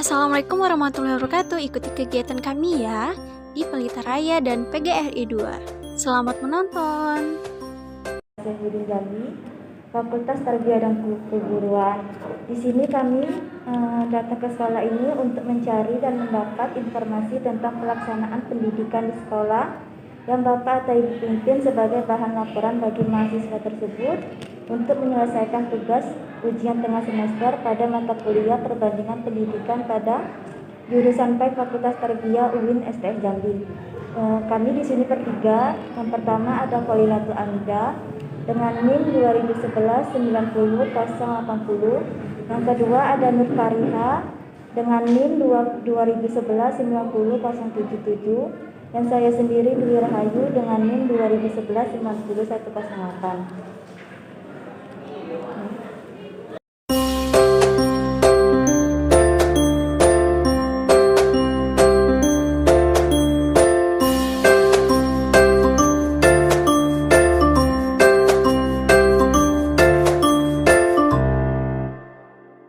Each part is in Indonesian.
Assalamualaikum warahmatullahi wabarakatuh. Ikuti kegiatan kami ya di Pelita Raya dan PGRI 2. Selamat menonton. Saifuddin Jambi, Fakultas Tarbiyah dan Keguruan. Di sini kami datang ke sekolah ini untuk mencari dan mendapat informasi tentang pelaksanaan pendidikan di sekolah yang Bapak atau Ibu pimpin sebagai bahan laporan bagi mahasiswa tersebut untuk menyelesaikan tugas ujian tengah semester pada mata kuliah perbandingan pendidikan pada jurusan PAIK Fakultas Tarbiyah UIN STF Jambi. Kami di sini bertiga. Yang pertama ada Kholilatul Amida dengan NIM 2011 90 080. Yang kedua ada Nur Fariha dengan NIM 2011 90 077. Dan saya sendiri Dwi Rahayu dengan NIM 2011 90 108.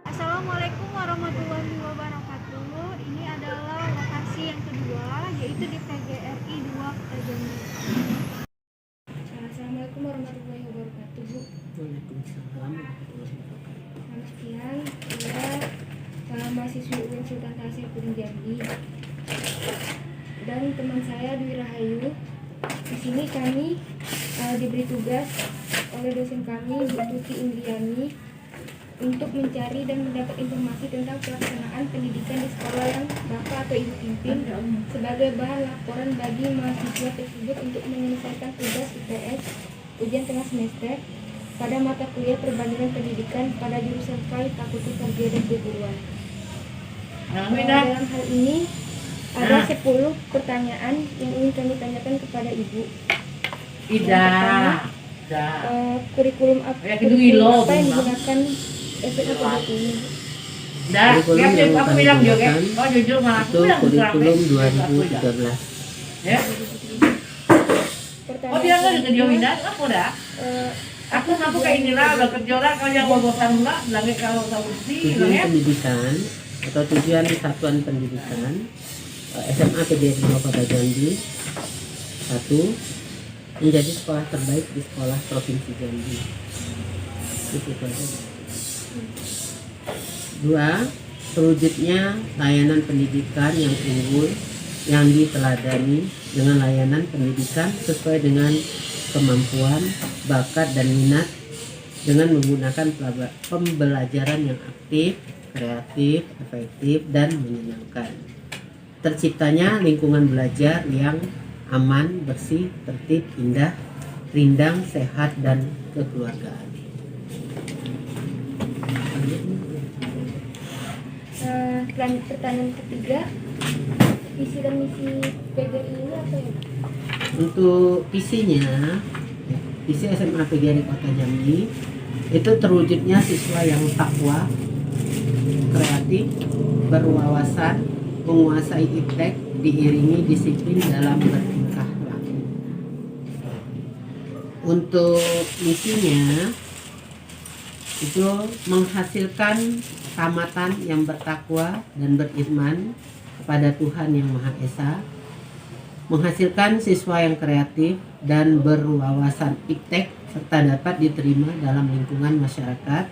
Assalamualaikum warahmatullahi wabarakatuh. Ini adalah lokasi yang kedua, yaitu di PGRI 2 Kota Jambi. Assalamualaikum warahmatullahi wabarakatuh, Bu. Waalaikumsalam. Selamat siang, saya mahasiswi UIN Sultan Saifuddin Jambi dan teman saya Dwi Rahayu. Di sini kami diberi tugas oleh dosen kami, Bu Tuti Indriani, untuk mencari dan mendapat informasi tentang pelaksanaan pendidikan di sekolah yang Bapak atau Ibu pimpin sebagai bahan laporan bagi mahasiswa tersebut untuk menyelesaikan tugas UTS ujian tengah semester pada mata kuliah perbandingan pendidikan pada jurusan PAIK Fakultas Tarbiyah dan Keguruan. Dalam hal ini ada 10 pertanyaan yang ingin kami tanyakan kepada Ibu. Yang pertama, kurikulum apa yang digunakan SMA PGRI ini? Kurikulum yang kami gunakan itu kurikulum 2013. Pertanyaan Tujuan pendidikan atau tujuan satuan pendidikan SMA PGRI 2 Kota Jambi 1. Menjadi sekolah terbaik di sekolah Provinsi Jambi. Itu aja. 2. Terwujudnya layanan pendidikan yang unggul yang diteladani dengan layanan pendidikan sesuai dengan kemampuan, bakat, dan minat dengan menggunakan pembelajaran yang aktif, kreatif, efektif, dan menyenangkan. Terciptanya lingkungan belajar yang aman, bersih, tertib, indah, rindang, sehat, dan kekeluargaan. Pertanyaan ketiga, visi dan misi PGRI ini apa ya? Untuk visinya, visi SMA PGRI Kota Jambi itu terwujudnya siswa yang takwa, kreatif, berwawasan, menguasai iptek, diiringi disiplin dalam bertingkah laku. Untuk misinya itu menghasilkan tamatan yang bertakwa dan beriman kepada Tuhan Yang Maha Esa, menghasilkan siswa yang kreatif dan berwawasan iptek serta dapat diterima dalam lingkungan masyarakat.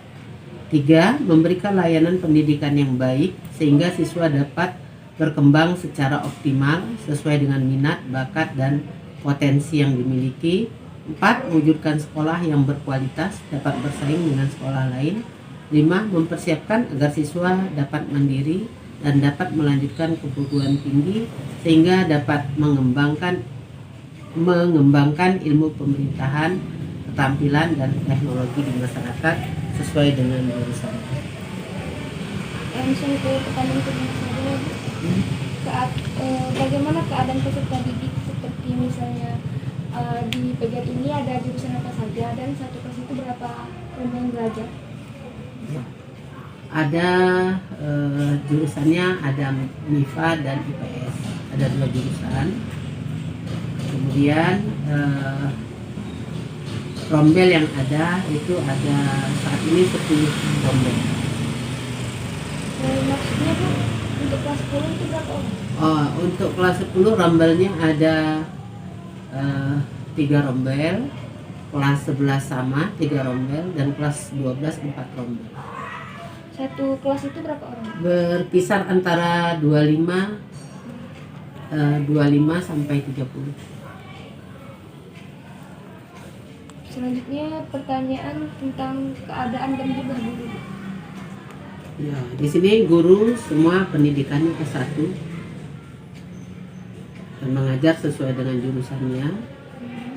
3. Memberikan layanan pendidikan yang baik sehingga siswa dapat berkembang secara optimal sesuai dengan minat, bakat, dan potensi yang dimiliki. 4. Mewujudkan sekolah yang berkualitas dapat bersaing dengan sekolah lain. 5. Mempersiapkan agar siswa dapat mandiri dan dapat melanjutkan ke perguruan tinggi sehingga dapat mengembangkan ilmu pemerintahan, keterampilan, dan teknologi di masyarakat sesuai dengan jurusan. Langsung ke pertanyaan kedua saja. Bagaimana keadaan peserta didik seperti misalnya di PGRI ini ada jurusan apa saja dan satu kelas itu berapa orang yang belajar? Ada jurusannya, ada MIPA dan IPS, ada 2 jurusan. Kemudian rombel yang ada itu ada saat ini 10 rombel. Maksudnya Bu, Untuk kelas 10 itu berapa orang? Oh, untuk kelas 10 rombelnya ada 3 rombel, kelas 11 sama 3 rombel, dan kelas 12 4 rombel. Satu kelas itu berapa orang? Berkisar antara 25 sampai 30. Selanjutnya pertanyaan tentang keadaan dan jumlah guru. Ya, di sini guru semua pendidikannya S1 dan mengajar sesuai dengan jurusannya,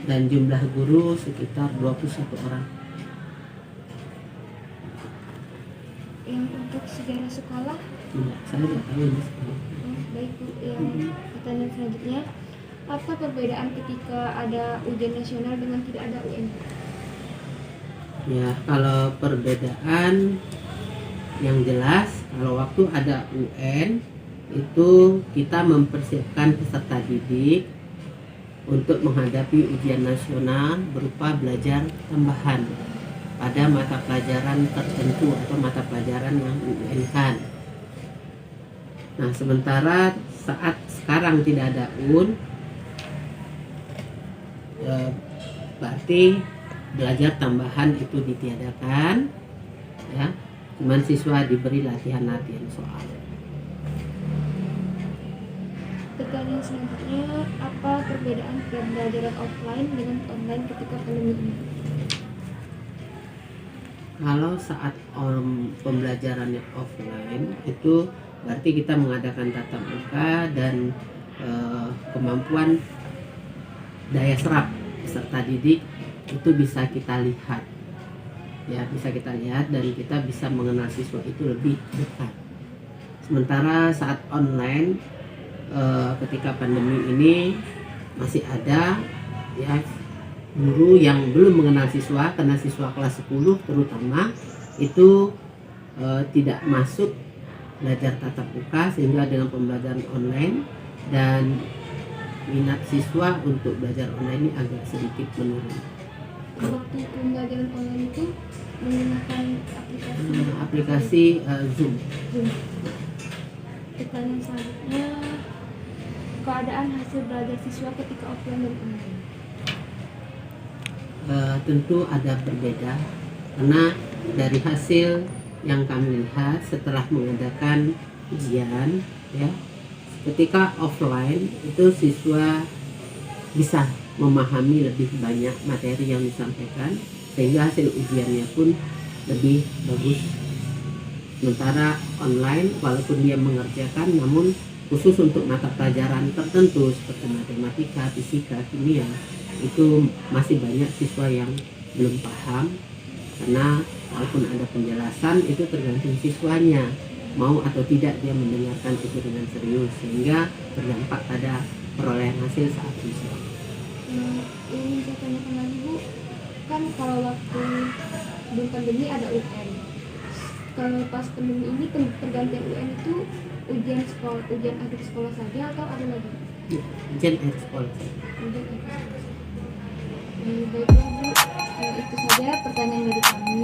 dan jumlah guru sekitar 21 orang. Yang untuk sejarah sekolah, Ya, saya tidak tahu ini sekolah. baik Bu. Yang pertanyaan selanjutnya, apa perbedaan ketika ada ujian nasional dengan tidak ada UN? Ya, kalau perbedaan yang jelas, kalau waktu ada UN itu kita mempersiapkan peserta didik untuk menghadapi ujian nasional berupa belajar tambahan pada mata pelajaran tertentu atau mata pelajaran yang UN-kan. Nah, sementara saat sekarang tidak ada UN, berarti belajar tambahan itu ditiadakan, ya. Cuman siswa diberi latihan-latihan soal. Pertanyaan selanjutnya, apa perbedaan pembelajaran offline dengan online ketika pandemi ini? Kalau saat pembelajarannya offline itu berarti kita mengadakan tatap muka dan kemampuan daya serap peserta didik itu bisa kita lihat, ya, bisa kita lihat dan kita bisa mengenal siswa itu lebih dekat. Sementara saat online ketika pandemi ini masih ada, ya, guru yang belum mengenal siswa, karena siswa kelas 10 terutama itu tidak masuk belajar tatap muka, sehingga dengan pembelajaran online dan minat siswa untuk belajar online ini agak sedikit menurun. Waktu pembelajaran online itu menggunakan aplikasi Zoom. Pertanyaan selanjutnya, keadaan hasil belajar siswa ketika offline dan online. Tentu ada berbeda, karena dari hasil yang kami lihat setelah mengadakan ujian, ya, ketika offline itu siswa bisa memahami lebih banyak materi yang disampaikan, sehingga hasil ujiannya pun lebih bagus. Sementara online walaupun dia mengerjakan, namun khusus untuk mata pelajaran tertentu seperti matematika, fisika, kimia, itu masih banyak siswa yang belum paham, karena walaupun ada penjelasan itu tergantung siswanya mau atau tidak dia mendengarkan itu dengan serius, sehingga berdampak pada perolehan hasil saat ujian. Ini saya tanyakan lagi Bu, kan kalau waktu sebelum pandemi ada UN, kalau pas pandemi ini pergantian UN itu ujian sekolah, ujian akhir sekolah saja atau ada lagi? Ujian akhir sekolah. Ujian akhir sekolah. Baiklah Bu, itu saja pertanyaan dari kami.